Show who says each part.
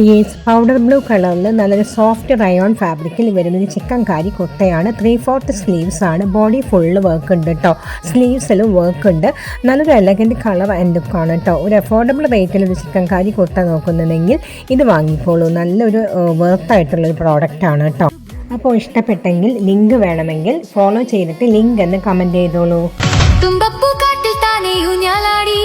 Speaker 1: Yes, powder blue കളറിൽ നല്ലൊരു soft rayon ഫാബ്രിക്കിൽ വരുന്നൊരു ചിക്കൻകാരി കുർത്തയാണ്. 3/4 സ്ലീവ്സ് ആണ്. ബോഡി ഫുള്ള് വർക്ക് ഉണ്ട് കേട്ടോ. സ്ലീവ്സിലും വർക്ക് ഉണ്ട്. നല്ലൊരു എലഗൻറ്റ് കളർ ആൻഡ് ലുക്കാണ് കേട്ടോ. ഒരു അഫോർഡബിൾ റേറ്റിൽ ഒരു ചിക്കൻകാരി കുർത്ത നോക്കുന്നുണ്ടെങ്കിൽ ഇത് വാങ്ങിക്കോളൂ. നല്ലൊരു വർത്തായിട്ടുള്ളൊരു പ്രോഡക്റ്റാണ് കേട്ടോ. അപ്പോൾ ഇഷ്ടപ്പെട്ടെങ്കിൽ ലിങ്ക് വേണമെങ്കിൽ ഫോളോ ചെയ്തിട്ട് ലിങ്ക് എന്ന് കമൻറ്റ് ചെയ്തോളൂ.
Speaker 2: തുമ്പപ്പൂ കാട്ടിൽ താനേ ഊഞ്ഞാലാടി